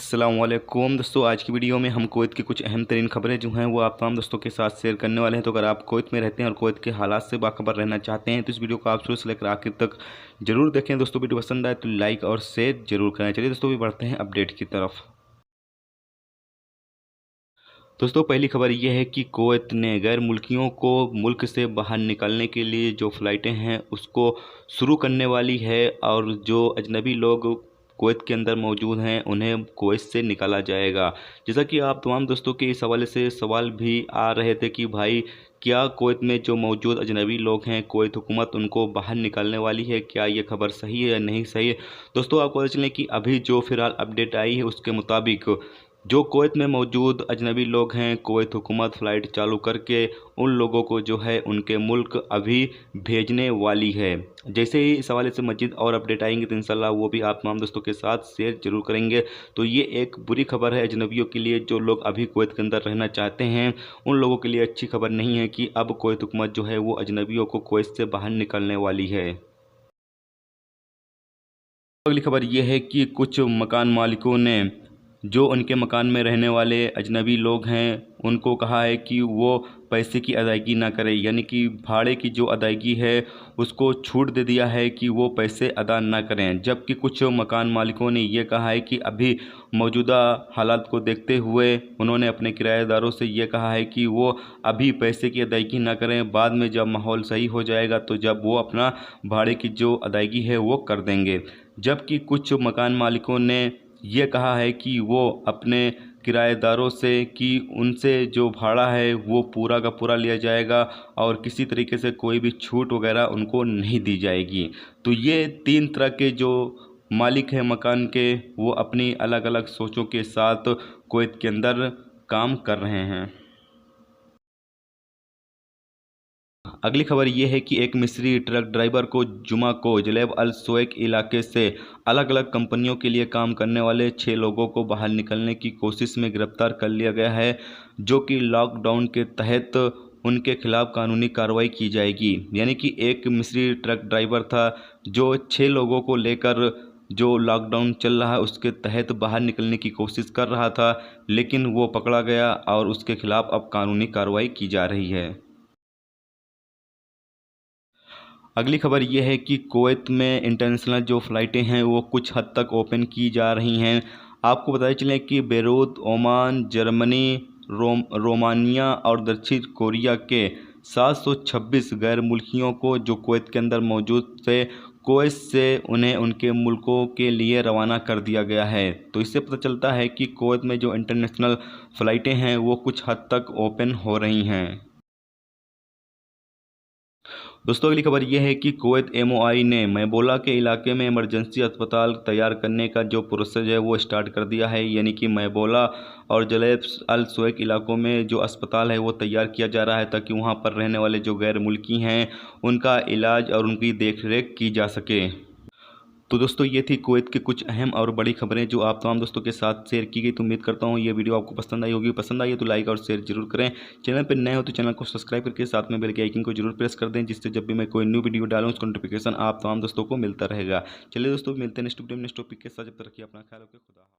अस्सलाम वालेकुम दोस्तों, आज की वीडियो में हम कुवैत की कुछ अहम तरीन खबरें जो हैं वो आप तमाम दोस्तों के साथ शेयर करने वाले हैं। तो अगर आप कुवैत में रहते हैं और कुवैत के हालात से बाखबर रहना चाहते हैं तो इस वीडियो को आप शुरू से लेकर आखिर तक जरूर देखें। दोस्तों वीडियो पसंद आए तो लाइक और शेयर जरूर करें। चलिए दोस्तों भी बढ़ते हैं अपडेट की तरफ। दोस्तों पहली खबर यह है कि कुवैत ने गैर मुल्कियों को मुल्क से बाहर निकलने के लिए जो फ़्लाइटें हैं उसको शुरू करने वाली है और जो अजनबी लोग कुवैत के अंदर मौजूद हैं उन्हें कुवैत से निकाला जाएगा। जैसा कि आप तमाम दोस्तों के इस हवाले से सवाल भी आ रहे थे कि भाई क्या कुवैत में जो मौजूद अजनबी लोग हैं कुवैत हुकूमत उनको बाहर निकालने वाली है, क्या ये खबर सही है या नहीं सही है। दोस्तों आपको पता चलें कि अभी जो फ़िलहाल अपडेट आई है उसके मुताबिक जो कुवैत में मौजूद अजनबी लोग हैं कुवैत हुकूमत फ़्लाइट चालू करके उन लोगों को जो है उनके मुल्क अभी भेजने वाली है। जैसे ही इस हवाले से मज़ीद और अपडेट आएंगे तो इंशाल्लाह वो भी आप तमाम दोस्तों के साथ शेयर जरूर करेंगे। तो ये एक बुरी खबर है अजनबियों के लिए, जो लोग अभी कुवैत के अंदर रहना चाहते हैं उन लोगों के लिए अच्छी खबर नहीं है कि अब कुवैत हुकूमत जो है वो अजनबियों को कुवैत से बाहर निकलने वाली है। अगली खबर यह है कि कुछ मकान मालिकों ने जो उनके मकान में रहने वाले अजनबी लोग हैं उनको कहा है कि वो पैसे की अदायगी ना करें, यानी कि भाड़े की जो अदायगी है उसको छूट दे दिया है कि वो पैसे अदा ना करें। जबकि कुछ मकान मालिकों ने ये कहा है कि अभी मौजूदा हालात को देखते हुए उन्होंने अपने किराएदारों से ये कहा है कि वो अभी पैसे की अदायगी ना करें, बाद में जब माहौल सही हो जाएगा तो जब वो अपना भाड़े की जो अदायगी है वो कर देंगे। जबकि कुछ मकान मालिकों ने ये कहा है कि वो अपने किराएदारों से कि उनसे जो भाड़ा है वो पूरा का पूरा लिया जाएगा और किसी तरीके से कोई भी छूट वगैरह उनको नहीं दी जाएगी। तो ये तीन तरह के जो मालिक हैं मकान के वो अपनी अलग अलग सोचों के साथ कुवैत के अंदर काम कर रहे हैं। अगली खबर यह है कि एक मिस्री ट्रक ड्राइवर को जुमा को जलेब अल सुवैक इलाके से अलग अलग कंपनियों के लिए काम करने वाले 6 लोगों को बाहर निकलने की कोशिश में गिरफ्तार कर लिया गया है, जो कि लॉकडाउन के तहत उनके खिलाफ कानूनी कार्रवाई की जाएगी। यानी कि एक मिस्री ट्रक ड्राइवर था जो 6 लोगों को लेकर जो लॉकडाउन चल रहा है उसके तहत बाहर निकलने की कोशिश कर रहा था, लेकिन वो पकड़ा गया और उसके खिलाफ अब कानूनी कार्रवाई की जा रही है। अगली खबर यह है कि कुवैत में इंटरनेशनल जो फ़्लाइटें हैं वो कुछ हद तक ओपन की जा रही हैं। आपको बताते चलें कि बेरूत, ओमान, जर्मनी, रोमानिया और दक्षिण कोरिया के 726 गैर मुल्कियों को जो कुवैत के अंदर मौजूद थे कुवैत से उन्हें उनके मुल्कों के लिए रवाना कर दिया गया है। तो इससे पता चलता है कि कुवैत में जो इंटरनेशनल फ़्लाइटें हैं वो कुछ हद तक ओपन हो रही हैं। दोस्तों अगली खबर यह है कि कुवैत एमओआई ने मैबोला के इलाके में इमरजेंसी अस्पताल तैयार करने का जो प्रोसेस है वो स्टार्ट कर दिया है। यानी कि मैबोला और जलेब अल सुवैक इलाकों में जो अस्पताल है वो तैयार किया जा रहा है ताकि वहां पर रहने वाले जो गैर मुल्की हैं उनका इलाज और उनकी देखरेख की जा सके। तो दोस्तों ये थी कुवैत की कुछ अहम और बड़ी खबरें जो आप तमाम दोस्तों के साथ शेयर की गई। तो उम्मीद करता हूँ ये वीडियो आपको पसंद आई होगी। पसंद आई है तो लाइक और शेयर जरूर करें। चैनल पर नए हो तो चैनल को सब्सक्राइब करके साथ में बेल के आइकन को जरूर प्रेस कर दें, जिससे जब भी मैं कोई न्यू वीडियो डालूँ उसका नोटिफिकेशन आप तमाम दोस्तों को मिलता रहेगा। चलिए दोस्तों मिलते हैं नेक्स्ट वीडियो में नेक्स्ट टॉपिक के साथ। जब तक रखिए अपना ख्याल रखिए। खुदा।